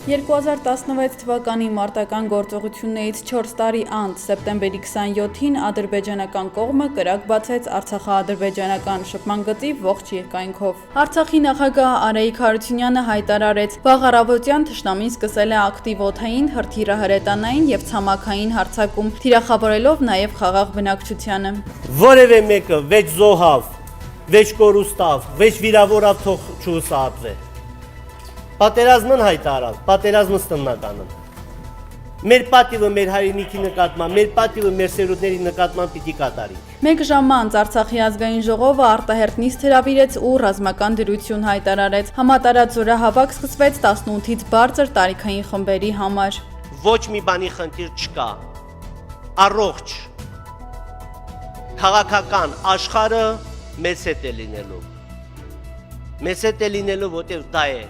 2016 թվականի մարտական գործողություններից 4 տարի անց սեպտեմբերի 27-ին ադրբեջանական կողմը կրակ բացեց Արցախա-ադրբեջանական շփման գծի ողջ երկայնքով։ Արցախի նախագահ Արայիկ Հարությունյանը հայտարարեց, վաղ առավոտյան թշնամին սկսել է ակտիվ օդային, հրթիռահրետանային եւ ցամաքային հարձակում, թիրախավորելով նաեւ խաղաղ բնակչությանը։ Որևէ մեկը վեճ զոհավ, վեճ կորուստավ, վեճ վիրավորավ թող չուսատվե։ Պատերազմն հայտարար, պատերազմը ստնականն։ Մեր պատիվը մեր հայրենիքի նկատմամբ, մեր պատիվը մեր սերունդների նկատմամբ պիտի կատարի։ Մեկ ժամ անց Արցախի ազգային ժողովը արտահերթ նիստ հրավիրեց ու ռազմական դրություն հայտարարեց։ Համատարած զորահավաք սկսվեց 18-ից բարձր տարիքային խմբերի համար։ Ոչ մի բանի խնդիր չկա։ Առողջ քաղաքական աշխարհը մեծ հետ է լինելու։ Մեծ հետ է լինելու, որտեղ դա է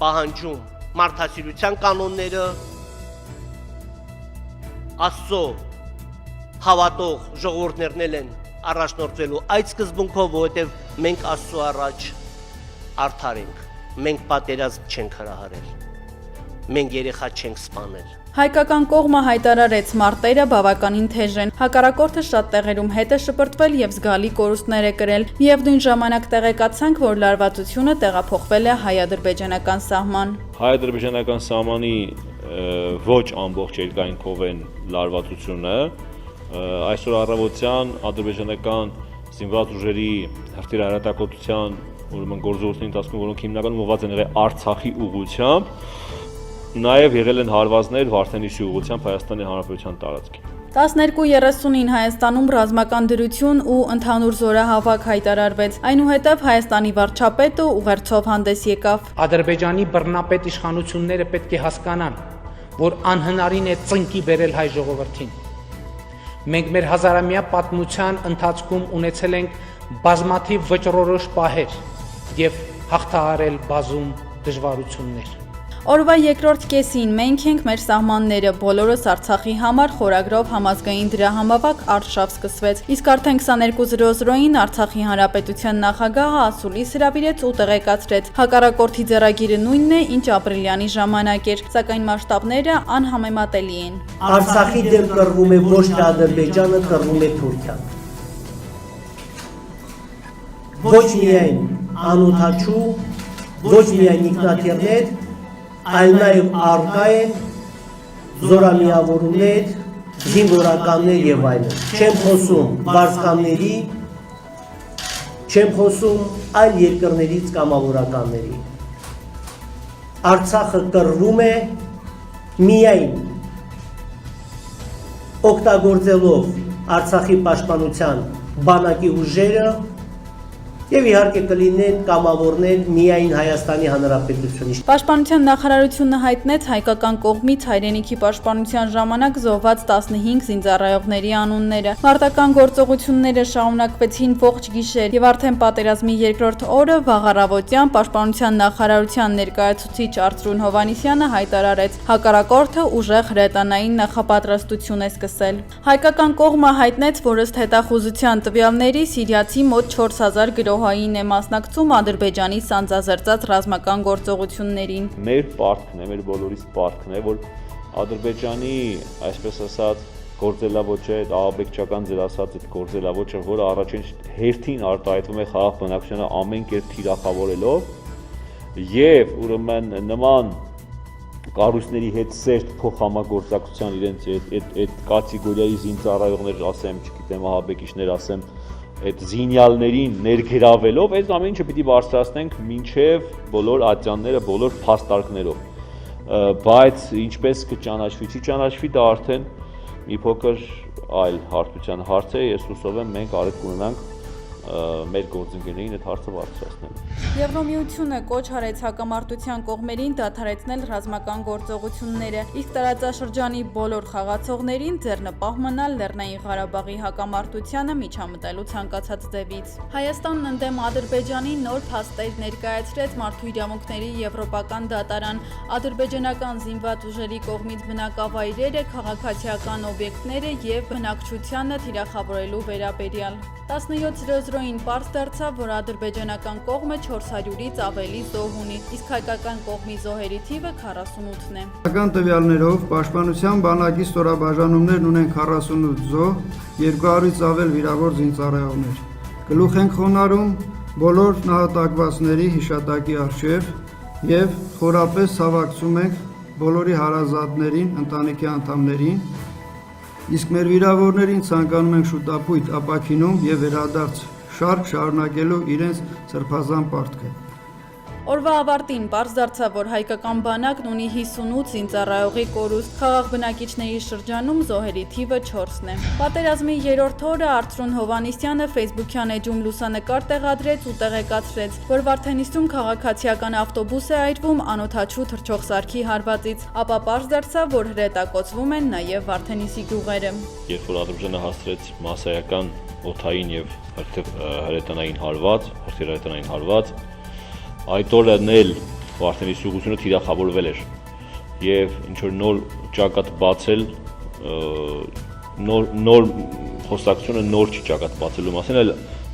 պահանջում մարդասիրության կանոնները, Աստծո հավատող ժողովուրդներն են առաջնորդվելու այդ սկզբունքով, որովհետև մենք Աստծո առաջ արդար ենք, մենք պատերազմ չենք հրահարել, մենք երեխա չենք սպանել։ Հայկական կողմը հայտարարեց, մարտերը բավականին թեժ են, հակառակորդը շատ տեղերում հետ է շպրտվել եւ զգալի կորուստներ է կրել։ Միևնույն ժամանակ տեղեկացանք, որ լարվածությունը տեղափոխվել է հայ-ադրբեջանական սահման։ Հայ-ադրբեջանական սահմանի ոչ ամբողջ երկայնքով են լարվածությունը։ Այսօր առավոտյան ադրբեջանական զինված ուժերի հրթիռահրետակոծության գործողությունների ընթացքում, որոնք հիմնականում ուղղված են եղել Արցախի ուղղությամբ, նաև եղել են հարվածներ Վարդենիսի ուղղությամբ Հայաստանի Հանրապետության տարածքին։ 12:30-ին Հայաստանում ռազմական դրություն ու ընդհանուր զորահավաք հայտարարվեց։ Այնուհետև Հայաստանի վարչապետը ուղերձով հանդես եկավ։ Ադրբեջանի բռնապետ իշխանությունները պետք է հասկանան, որ անհնարին է ծնկի բերել հայ ժողովրդին։ Մենք մեր հազարամյա պատմության ընթացքում ունեցել ենք բազմաթիվ վճռորոշ պահեր եւ հաղթահարել բազում դժվարություններ։ Օրվա երկրորդ կեսին մենք ենք մեր սահմանները, բոլորս Արցախի համար խորագրով համազգային դրահամավակ արշավ սկսվեց, իսկ արդեն 22:00-ին Արցախի Հանրապետության նախագահը ասուլիս հրավիրեց ու տեղեկացրեց, հակառակորդի ձեռագիրը նույնն է, ինչ ապրիլյանի ժամանակ էր, սակայն մասշտաբները անհամեմատելի են։ Արցախի դեմ կռվում է ոչ թե Ադրբեջանը, կռվում է Թուրքիան։ Ոչ միայն անօթաչու, ոչ միայն ինքնաթիռներ, այլ նաև արկա են զորամիավորումներ, զինվորականներ եւ այլն։ Չեմ խոսում վարձկանների, չեմ խոսում այլ երկրներից կամավորականների։ Արցախը կռվում է միայն օգտագործելով Արցախի պաշտպանության բանակի ուժերը եւ իհարկե կլինեն կամավորներ միայն Հայաստանի Հանրապետությունից։ Պաշտպանության նախարարությունը հայտնեց հայկական կողմից հայրենիքի պաշտպանության ժամանակ զոհված 15 զինծառայողների անունները։ Մարտական գործողությունները շարունակվեցին ողջ գիշեր եւ արդեն պատերազմի երկրորդ օրը վաղ առավոտյան Պաշտպանության նախարարության ներկայացուցիչ Արծրուն Հովհաննիսյանը հայտարարեց, հակառակորդը ուժեղ հրետանային նախապատրաստություն է սկսել։ Հայկական կողմը հայտնեց, որ ըստ հետախուզության տվյալների Սիրիացի մոտ 4000 գրոհային է մասնակցում Ադրբեջանի սանձազերծած ռազմական գործողություններին։ Մեր պարտքն է, մեր բոլորիս պարտքն է, որ Ադրբեջանի, այսպես ասած, գործելավոճը, այդ ահաբեկչական ձեր ասած այդ գործելավոճը, որը առաջին հերթին արտահայտվում է խաղաղ բնակչությանը ամեն կերպ թիրախավորելով եւ ուրեմն նման կառույցների հետ սերտ փոխհամագործակցության իրենց այդ կատեգորիայի զինծառայողներ, ասեմ, չգիտեմ, ահաբեկիչներ, ասեմ, այդ զինյալներին ներգրավելով, այս ամեն ինչը պիտի բարձրացնենք մինչև բոլոր ատյանները, բոլոր փաստարկներով, բայց ինչպես կճանաչվի, չի ճանաչվի, դա արդեն մի փոքր այլ հարթության հարց է, ես հուսով եմ մենք արեք կունենանք մեր գործընկերներին այդ հարցը բարձրացնել։ Եվրոմիությունը կոչ արեց հակամարտության կողմերին դադարեցնել ռազմական գործողությունները, իսկ տարածաշրջանի բոլոր խաղացողներին ձեռնպահ մնալ Լեռնային Ղարաբաղի հակամարտությանը միջամտելու ցանկացած ձևից։ Հայաստանն ընդդեմ Ադրբեջանի նոր փաստեր ներկայացրեց Մարդու իրավունքների եվրոպական դատարան, ադրբեջանական զինված ուժերի կողմից բնակավայրերը, քաղաքացիական օբյեկտները եւ բնակչությանը թիրախավորելու վերաբերյալ։ 17:00 Առևտրոյին պարզ դարձավ, որ ադրբեջանական կողմը 400-ից ավելի զոհ ունի, իսկ հայկական կողմի զոհերի թիվը 48-ն է։ Հայկական տվյալներով Պաշտպանության բանակի ստորաբաժանումներն ունեն 48 զոհ, 200-ից ավել վիրավոր զինծառայողներ։ Գլուխ ենք խոնարհում բոլոր նահատակվածների հիշատակի առջև եւ խորապես հավակցում ենք բոլորի հարազատներին, ընտանիքի անդամներին, իսկ մեր վիրավորներին ցանկանում ենք շուտապույտ ապաքինում եւ վերադարձ շարունակելու իրենց սրբազան պարտքը։ Օրվա ավարտին պարզ դարձավ, որ հայկական բանակն ունի 58 զինծառայողի կորուստ, խաղաղ բնակիչների շրջանում զոհերի թիվը 4-ն է։ Պատերազմի երրորդ օրը Արծրուն Հովհաննիսյանը Facebook-յան էջում լուսանկար տեղադրեց ու տեղեկացրեց, որ Վարդենիսում քաղաքացիական ավտոբուս է այրվում անօդաչու թռչող սարքի հարվածից, ապա պարզ դարձավ, որ հրետակոծվում են նաև Վարդենիսի գյուղերը։ Երբ որ Ադրբեջանը հասցրեց մասսայական օդային եւ հրետանային հարված, այդ օրն էլ Վարդենիսի ուղղությունը թիրախավորվել էր եւ ինչ որ նոր ճակատ բացել նոր խոսակցությունը նոր չի ճակատ բացելու մասին, այլ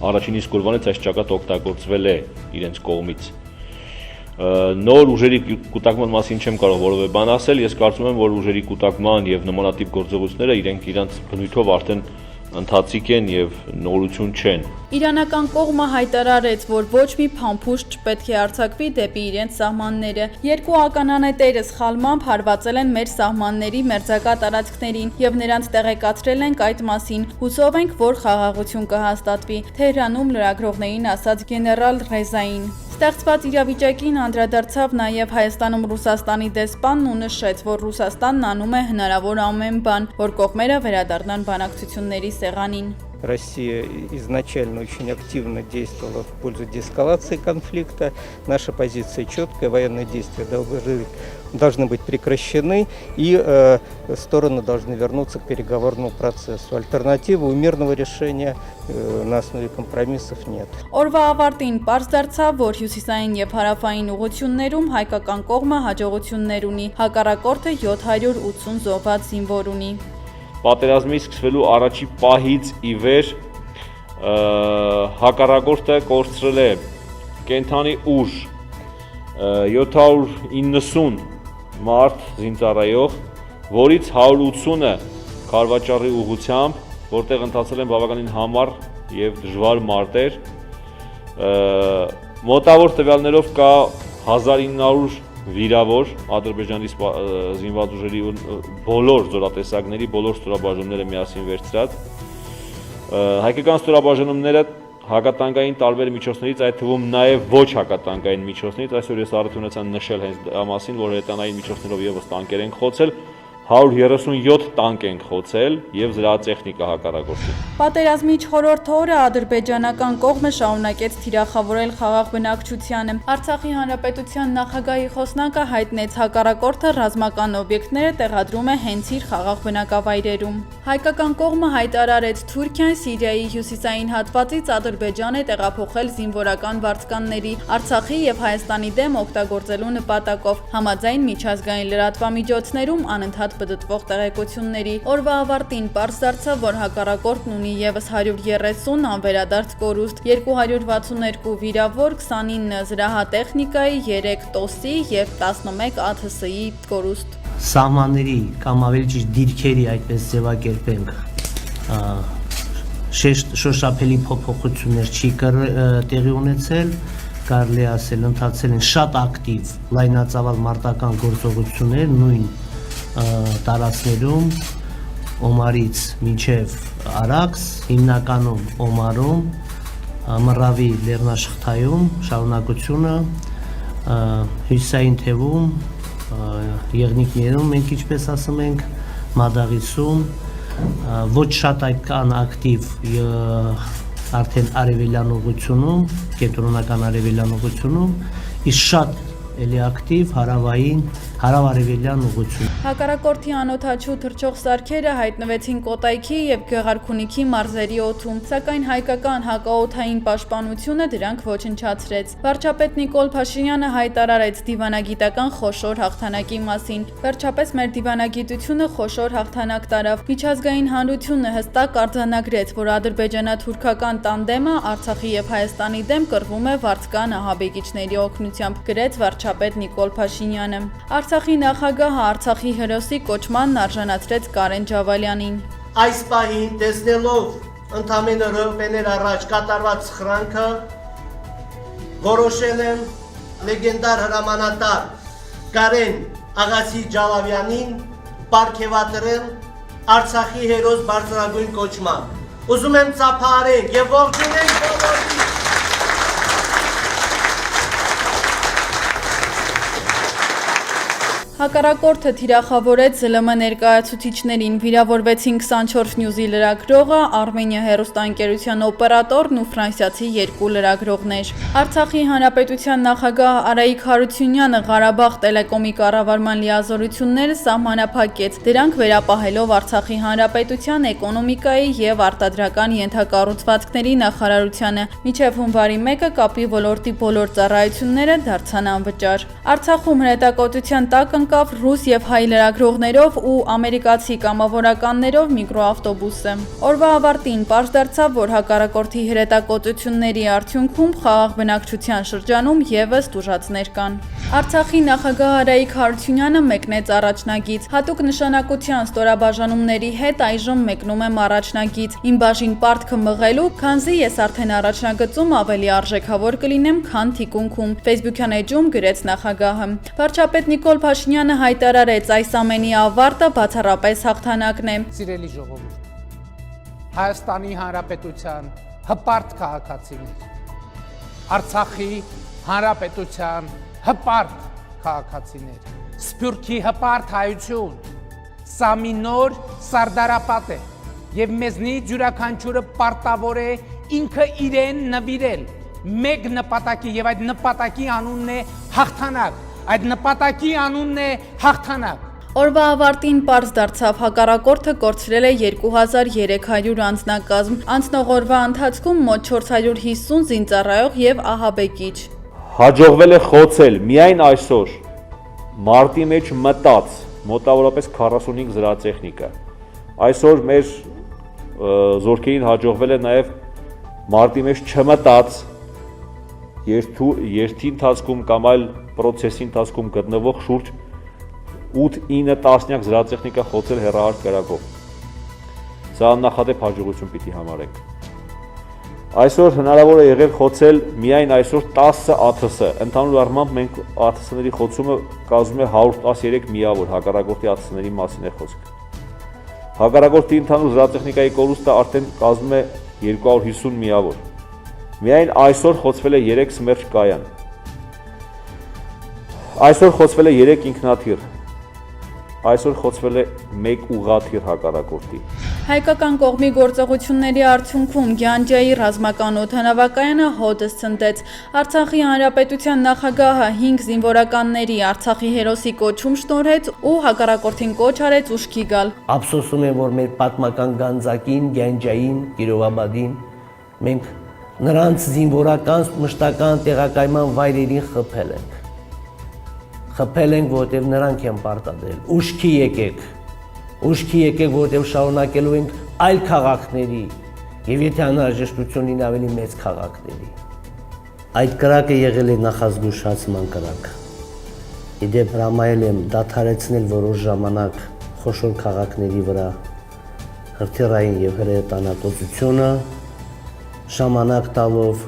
առաջին իսկ օրվանից այս ճակատը օգտագործվել է իրենց կողմից։ Նոր ուժերի կուտակման մասին չեմ կարող որևէ բան ասել, ես կարծում եմ, որ ուժերի կուտակման եւ նմանատիպ գործողությունները իրենց բնույթով արդեն ընթացիկ են եւ նորություն չեն։ Իրանական կողմը հայտարարեց, որ ոչ մի փամփուշտ չպետք է արձակվի դեպի իրենց սահմանները։ Երկու ականանետերը սխալմամբ հարվածել են մեր սահմանների մերձակա տարածքներին եւ նրանց տեղեկացրել ենք այդ մասին։ Հուսով ենք, որ խաղաղություն կհաստատվի, Թեհրանում լրագրողներին ասաց գեներալ Ռեզային։ Ստեղծված իրավիճակին անդրադարձավ նաև Հայաստանում Ռուսաստանի դեսպանն ու նշեց, որ Ռուսաստանն անում է հնարավոր ամեն բան, որ կողմերը վերադառնան бանակցությունների сеганին։ Россия изначально очень активно действовала в пользу деэскалации конфликта. Наша позиция четкая, военные действия должны быть прекращены и стороны должны вернуться к переговорному процессу. Альтернативы у мирного решения на основе компромиссов нет. Օրվա ավարտին պարզ դարձավ, որ հյուսիսային եւ հարավային ուղղություններում հայկական կողմը հաջողություններ ունի, հակառակորդը 780 զոհված զինվոր ունի։ Պատերազմի սկսվելու առաջի պահից ի վեր հակառակորդը կորցրել է կենթանի ուժ 790 մարդ զինծառայող, որից 180-ը Քարվաճառի ուղղությամբ, որտեղ ընթացել են բավականին համառ եւ դժվար մարտեր, մոտավոր տվյալներով կա 1900 վիրավոր Ադրբեջանի զինված ուժերի բոլոր զորատեսակների բոլոր ստորաբաժանումները միասին վերցրած։ Հայկական ստորաբաժանումները հակատանկային տարբեր միջոցներից, այդ թվում նաև ոչ հակատանկային միջոցներից, այսօր ես առիթ ունեցա նշել հենց դա մասին, որ հրետանային միջոցներով եւս տանկեր են խոցել, 137 տանկ են խոցել եւ զրահատեխնիկա հակառակորդի։ Պատերազմի 4-րդ օրը ադրբեջանական կողմը շարունակեց թիրախավորել խաղաղ բնակչությանը։ Արցախի հանրապետության նախագահի խոսնակը հայտնեց հակառակորդը ռազմական օբյեկտները տեղադրում է հենց իր խաղաղ բնակավայրերում։ Հայկական կողմը հայտարարեց Թուրքիան Սիրիայի հյուսիսային հատվածից Ադրբեջան է տեղափոխել զինվորական վարձկանների Արցախի եւ Հայաստանի դեմ օգտագործելու նպատակով համաձայն միջազգային լրատվամիջոցներում անընդհատ բդտվող տեղեկությունների։ Օրվա ավարտին պարզ դարձավ, որ հակառակորդն ունի եւս 130 անվերադարձ կորուստ, 262 վիրավոր, 29 զրահատեխնիկայի, 3 տոսի եւ 11 ԱԹՍ-ի կորուստ։ Սահմանների կամ ավելի ճիշտ դիրքերի այդպես ձևակերպենք շոշափելի փոփոխություններ չի տեղի ունեցել, կարելի ասել ընթացել են շատ ակտիվ լայնածավալ մարտական գործողություններ նույն տարածքներում Օմարից մինչև Արաքս, հիմնականում Օմարում, Մռավի Լեռնաշխթայում շարունակությունը, հյուսիսային թևում, Եղնիկներում մենք ինչպես ասում ենք, Մադաղիսում, ոչ շատ այդքան ակտիվ արդեն արևելյան ուղղությունում, կենտրոնական արևելյան ուղղությունում, իսկ շատ էլի ակտիվ հարավային հարավարևելյան ուղղություն։ Հակառակորդի անօդաչու թռչող սարքերը հայտնվեցին Կոտայքի եւ Գեղարքունիքի մարզերի օդում, սակայն հայկական հակաօդային պաշտպանությունը դրանք ոչնչացրեց։ Վարչապետ Նիկոլ Փաշինյանը հայտարարեց դիվանագիտական խոշոր հաղթանակի մասին։ Վերջապես մեր դիվանագիտությունը խոշոր հաղթանակ տարավ։ Միջազգային հանրությունը հստակ արձանագրեց, որ ադրբեջանա-թուրքական տանդեմը Արցախի եւ Հայաստանի դեմ կռվում է վարձկան ահաբեկիչների օգնությամբ, գրեց վարչապետ Նիկոլ Փաշինյանը։ Արցախի նախագահը Արցախի հերոսի կոչմանն արժանացրեց Կարեն Ջավալյանին։ Այս պահին տեսնելով ընդամենը րոպեներ առաջ կատարված սխրանքը, որոշել եմ լեգենդար հրամանատար Կարեն Աղասի Ջավալյանին պարգևատրել Արցախի հերոս բարձրագույն կոչման։ Ուզում եմ ծափարենք եւ ողջունենք բոլորին։ Հակառակորդը թիրախավորեց ԶԼՄ ներկայացուցիչներին, վիրավորվեցին 24 News-ի լրագրողը, Արմենիա հեռուստաընկերության օպերատորն ու ֆրանսիացի 2 լրագրողներ։ Արցախի հանրապետության նախագահ Արայիկ Հարությունյանը Ղարաբաղ տելեկոմի կառավարման լիազորությունները սահմանափակեց, դրանք վերապահելով Արցախի հանրապետության էկոնոմիկայի եւ արտադրական ենթակառուցվածքների նախարարությանը։ Մինչև հունվարի 1-ը կապի ոլորտի բոլոր ծառայությունները դարձան անվճար։ Արցախում հրետակոծության տակ ընկավ ռուս եւ հայ լրագրողներով ու ամերիկացի կամավորականներով միկրոավտոբուսը։ Օրվա ավարտին պարզ դարձավ, որ հակառակորդի հրետակոծությունների արդյունքում խաղաղ բնակչության շրջանում եւս տուժածներ կան։ Արցախի նախագահ Արայիկ Հարությունյանը մեկնեց առաջնագիծ։ Հատուկ նշանակության ստորաբաժանումների հետ այժմ մեկնում եմ առաջնագիծ։ Իմ բաժին պարտքը մղելու, քանզի ես արդեն առաջնագծում ավելի արժեքավոր կլինեմ, քան թիկունքում։ Facebook-յան էջում գրեց նախագահը։ Վարչապետ Նիկոլ Փաշինյանը հայտարարեց, այս ամենի ավարտը բացառապես հաղթանակն է։ Սիրելի ժողովուրդ, Հայաստանի Հանրապետության հպարտ քաղաքացիներ, Արցախի Հանրապետության հպարտ քաղաքացիներ, Սփյուռքի հպարտ հայություն, սա մի նոր սարդարապատ է եւ մեզնից յուրաքանչյուրը պարտավոր է ինքը իրեն նվիրել մեկ նպատակի եւ այդ նպատակի անունն է հաղթանակ, այդ նպատակի անունն է հաղթանակ։ Օրվա ավարտին պարզ դարձավ, հակառակորդը կորցրել է 2300 անձնակազմ, անցնող օրվա ընթացքում մոտ 450 զինծառայող եւ ահաբեկիչ։ Հաջողվել է խոցել միայն այսօր մարտի մեջ մտած մոտավորապես 45 զրահատեխնիկա։ Այսօր մեր զորքերին հաջողվել է նաև մարտի մեջ չմտած երթի ընթացքում կամ այլ պրոցեսի ընթացքում գտնվող շուրջ 8-9 տասնյակ զրահատեխնիկա խոցել հեռահար կրակով։ Սա աննախադեպ հաջողություն պիտի համարենք։ Այսօր հնարավոր է եղել խոցել միայն այսօր 10 ԱԹՍ։ Ընդհանուր առմամբ մենք ԱԹՍ-ների խոցումը կազմում է 113 միավոր, հակառակորդի ԱԹՍ-ների մասին է խոսքը։ Հակառակորդի ընդհանուր զրահատեխնիկայի կորուստը արդեն կազմում է 250 միավոր։ Միայն այսօր խոցվել է 3 սմերջ կայան։ Այսօր խոցվել է 3 ինքնաթիռ։ Այսօր խոցվել է 1 ուղղաթիռ հակառակորդի։ Հայկական կողմի գործողությունների արդյունքում Գյանջայի ռազմական օդանավակայանը հօդս ցնդեց։ Արցախի հանրապետության նախագահը 5 զինվորականների Արցախի հերոսի կոչում շնորհեց ու հակառակորդին կոչ արեց ուշքի գալ։ Ափսոսում եմ, որ մեր պատմական գանձակին, Գյանջային, Կիրովաբադին մենք նրանց զինվորական մշտական տեղակայման վայրերին խփել ենք։ Խփել ենք, որտեղ նրանք են պարտադրել։ Ուշքի եկեք, որտեղ շարունակելու ենք այլ քաղաքների եւ եթե անհրաժեշտություն լինի ավելի մեծ քաղաքների։ Այդ կրակը եղել է նախազգուշացման կրակ։ Իդեպ հրամայել եմ դադարեցնել որոշ ժամանակ խոշոր քաղաքների վրա հրթիռային եւ հրետանատոծությունը, ժամանակ տալով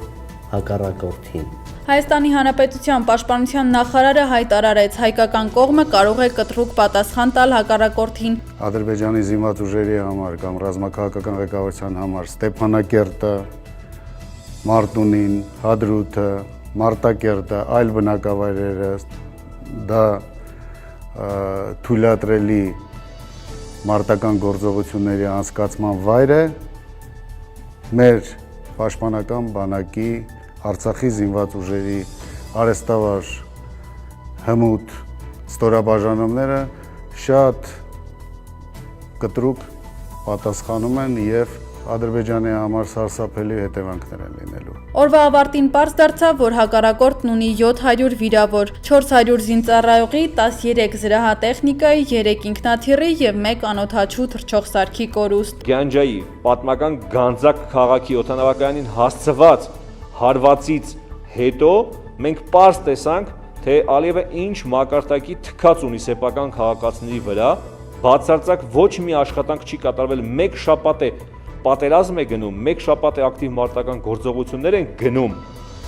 հակառակորդին։ Հայաստանի Հանրապետության պաշտպանության նախարարը հայտարարեց, հայկական կողմը կարող է կտրուկ պատասխան տալ հակառակորդին։ Ադրբեջանի զինված ուժերի համար կամ ռազմաքաղաքական ղեկավարության համար Ստեփանակերտը, Մարտունին, Հադրութը, Մարտակերտը, այլ բնակավայրերը դա թույլատրելի մարտական գործողությունների անցկացման վայր է մեր պաշտպանական բանակի Արցախի զինված ուժերի արեստավար հմուտ ստորաբաժանումները շատ կտրուկ պատասխանում են եւ Ադրբեջանի համար սարսափելի հետևանքներ են լինելու։ Օրվա ավարտին պարզ դարձավ, որ հակառակորդն ունի 700 վիրավոր, 400 զինծառայողի, 13 զրահատեխնիկայի, 3 ինքնաթիռի եւ 1 անօդաչու թռչող սարքի կորուստ։ Գանջայի պատմական Գանձակ քաղաքի օդանավակայանին հասցված հարվածից հետո մենք պարզ տեսանք, թե Ալիևը ինչ մակարդակի թքած ունի սեփական քաղաքացիների վրա, բացարձակ ոչ մի աշխատանք չի կատարվել, մեկ շաբաթ է պատերազմ է գնում, մեկ շաբաթ է ակտիվ մարտական գործողություններ են գնում,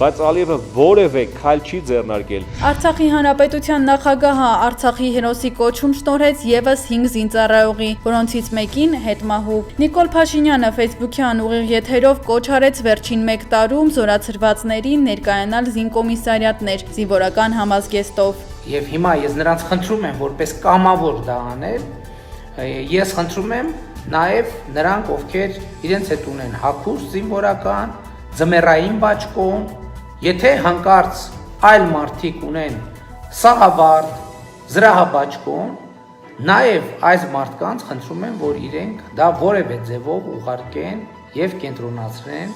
բայց Ալիևը որևէ քայլ չի ձեռնարկել։ Արցախի հանրապետության նախագահը Արցախի հերոսի կոչում շնորհեց եւս 5 զինծառայողի, որոնցից մեկին հետմահու։ Նիկոլ Փաշինյանը Facebook-յան ուղիղ եթերով կոչ արեց վերջին 1 տարում զորացրվածներին ներկայանալ զինկոմիսարիատներ զինվորական համազգեստով։ Եվ հիմա ես նրանց խնդրում եմ, որպես կամավոր դա անել, ես խնդրում եմ նաև նրանք, ովքեր իրենց հետ ունեն հագուստ զինվորական, ձմեռային բաճկոն, եթե հանկարծ այլ մարդիկ ունեն սաղավարտ, զրահաբաճկոն, նաև այս մարդկանց խնդրում եմ, որ իրենք դա որևէ ձևով ուղարկեն եւ կենտրոնացնեն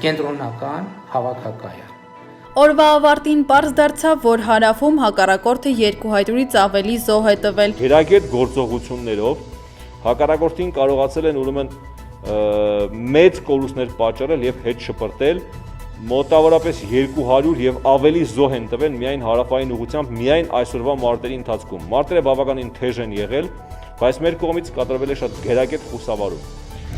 կենտրոնական հավաքակայան։ Օրվա ավարտին պարզ դարձավ, որ հարավում հակառակորդը 200-ից ավելի զոհ է տվել։ Գերագետ գործողություններով հակառակորդին կարողացել են ուրեմն մեծ կորուստներ պատճառել եւ հետ շպրտել, մոտավորապես 200 եւ ավելի զոհ են տվել միայն հարավային ուղղությամբ միայն այսօրվա մարտերի ընթացքում։ Մարտերը բավականին թեժ են եղել, բայց մեր կողմից կատարվել է շատ գերագետ խուսավարում։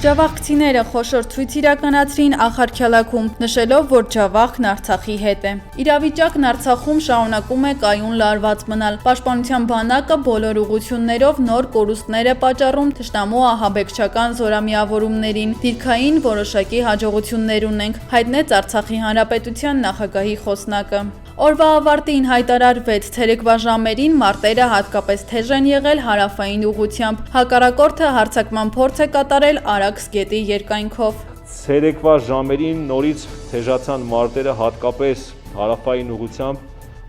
Ջավախցիները խոշոր ցույց իրականացրին Ախարքյալաքում, նշելով, որ Ջավախն Արցախի հետ է։ Իրավիճակն Արցախում շարունակում է կայուն լարված մնալ։ Պաշտպանության բանակը բոլոր ուղղություններով նոր կորուստներ է պատճառում թշնամու ահաբեկչական զորամիավորումներին։ Դիրքային որոշակի հաջողություններ ունենք, հայտնեց Արցախի հանրապետության նախագահի խոսնակը։ Օրվա ավարտին հայտարարվեց ցերեկվա ժամերին մարտերը հատկապես թեժ են եղել հարավային ուղղությամբ։ Հակառակորդը հարձակման փորձ է կատարել Արաքս գետի երկայնքով։ Ցերեկվա ժամերին նորից թեժացան մարտերը հատկապես հարավային ուղղությամբ,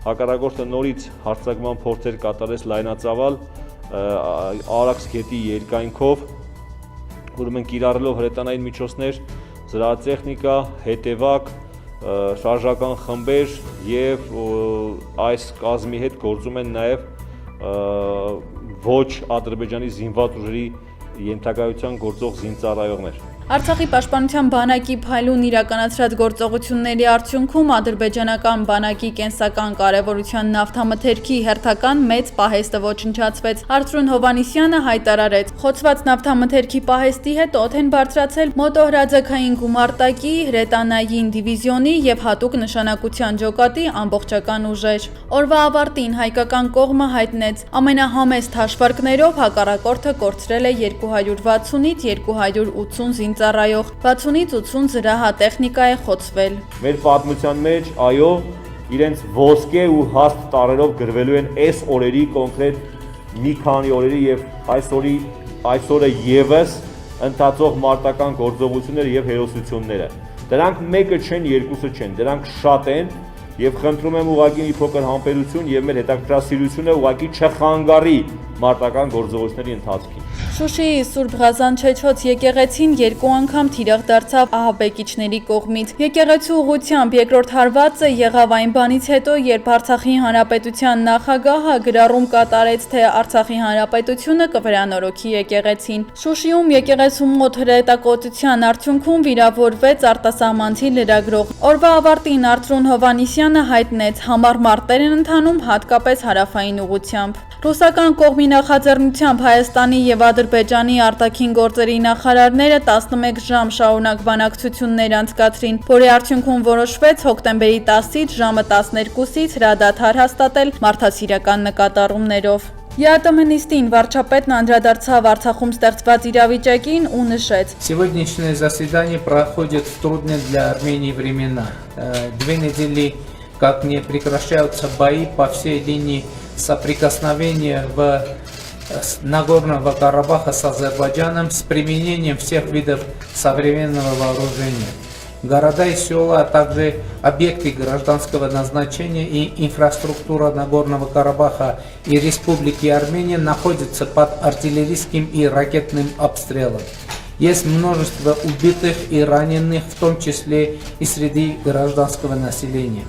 հակառակորդը նորից հարձակման փորձեր կատարեց լայնածավալ Արաքս գետի երկայնքով, ուրեմն կիրառելով հրետանային միջոցներ, զրահատեխնիկա, հետևակ, շարժական խմբեր եւ այս կազմի հետ գործում են նաեւ ոչ Ադրբեջանի զինված ուժերի ենթակայության գործող զինծառայողներ։ Արցախի պաշտպանության բանակի փայլուն իրականացրած գործողությունների արդյունքում ադրբեջանական բանակի կենսական կարևորության նավթամթերքի հերթական մեծ պահեստը ոչնչացվեց։ Արծրուն Հովանիսյանը հայտարարեց. խոցված նավթամթերքի պահեստի հետ օդ են բարձրացել մոտոհրաձգային գումարտակի, հրետանային դիվիզիոնի եւ հատուկ նշանակության ջոկատի ամբողջական ուժեր։ Օրվա ավարտին հայկական կողմը հայտնեց. ամենահամեստ հաշվարկներով հակառակորդը կորցրել է 260-ից 280 զինծառայող, 60-ից 80 զրահատեխնիկա է խոցվել։ Մեր պատմության մեջ, այո, իրենց ոսկե ու հաստ տարերով գրվելու են այս օրերի կոնկրետ մի քանի օրերի եւ այսօրը եւս ընթացող մարտական գործողությունները եւ հերոսությունները։ Դրանք մեկը չեն, երկուսը չեն, դրանք շատ են եւ խնդրում եմ ուղղակի մի փոքր համբերություն եւ մեր հետաքրքրասիրությունը ուղղակի չխանգարի մարտական գործողությունների ընթացքին։ Շուշիի Սուրբ Ղազան Չեչոց եկեղեցին երկու անգամ թիրախ դարձավ ահաբեկիչների կողմից։ Եկեղեցու ուղղությամբ երկրորդ հարվածը եղավ այն բանից հետո, երբ Արցախի հանրապետության նախագահը գրառում կատարեց, թե Արցախի հանրապետությունը կվերանորոգի եկեղեցին։ Շուշիում եկեղեցու մոտ հրետակոծության արդյունքում վիրավորվեց արտասահմանցի լրագրող։ Օրվա ավարտին Արծրուն Հովանիսյանը հայտնեց, համառ մարտեր են ընթանում հատկապես հարավային ուղղությամբ։ Ռուսական կողմի նախաձեռնությամբ Հայաստանի եւ Ադրբեջանի արտաքին գործերի նախարարները 11 ժամ շարունակ բանակցություններ անցկացրին, որի արդյունքում որոշվեց հոկտեմբերի 10-ից ժամը 12-ից հրադադար հաստատել մարդասիրական նկատառումներով։ ԵԱՏՄ-նիստին վարչապետն անդրադարձավ Արցախում ստեղծված իրավիճակին ու նշեց. Сегодняшнее заседание проходит в трудные для Армении времена. 2 недели как не прекращаются бои по всей линии соприкосновения в Нагорного Карабаха с Азербайджаном с применением всех видов современного вооружения. Города и села, а также объекты гражданского назначения и инфраструктура Нагорного Карабаха и Республики Армения находятся под артиллерийским и ракетным обстрелом. Есть множество убитых и раненых, в том числе и среди гражданского населения.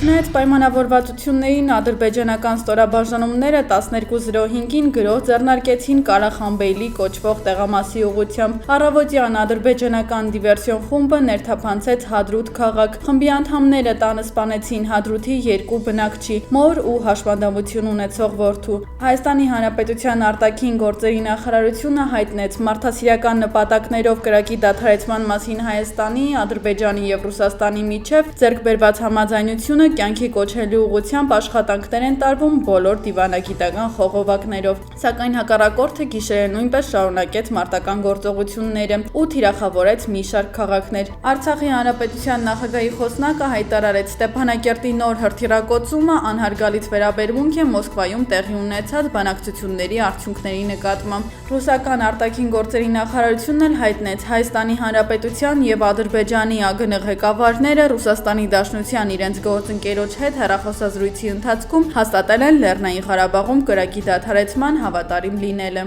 Չնայած պայմանավորվածություններին ադրբեջանական ստորաբաժանումները 12:05-ին գրող ձեռնարկեցին Կարախանբեյլի կոչվող տեղամասի ուղղությամբ։ Առավոտյան ադրբեջանական դիվերսիոն խումբը ներթափանցեց Հադրութ քաղաք։ Խմբի անդամները տանը սպանեցին Հադրութի 2 բնակչի՝ մոր ու հաշվանդամություն ունեցող որդու։ Հայաստանի Հանրապետության արտաքին գործերի նախարարությունը հայտնեց մարդասիրական նպատակներով կրակի դադարեցման մասին Հայաստանի, Ադրբեջանի եւ Ռուսաստանի միջև ձեռք բերված համաձայնությունը կյանքի կոչելու ուղղությամբ աշխատանքներ են տարվում բոլոր դիվանագիտական խողովակներով, սակայն հակառակորդը գիշերը նույնպես շարունակեց մարտական գործողությունները ու թիրախավորեց մի շարք քաղաքներ։ Արցախի Հանրապետության նախագահի խոսնակը հայտարարեց Ստեփանակերտի նոր հրթիռակոծումը անհարգալից վերաբերմունք է Մոսկվայում տեղի ունեցած բանակցությունների արդյունքների նկատմամբ։ Ռուսական արտաքին գործերի նախարարությունն էլ հայտնեց Հայաստանի Հանրապետության եւ Ադրբեջանի ԱԳՆ ղեկավարները Ռուսաստանի Դաշնության իրենց գործընկերոջ հետ հեռախոսազրույցի ընթացքում հաստատել են Լեռնային Ղարաբաղում կրակի դադարեցման հավատարիմ լինելը։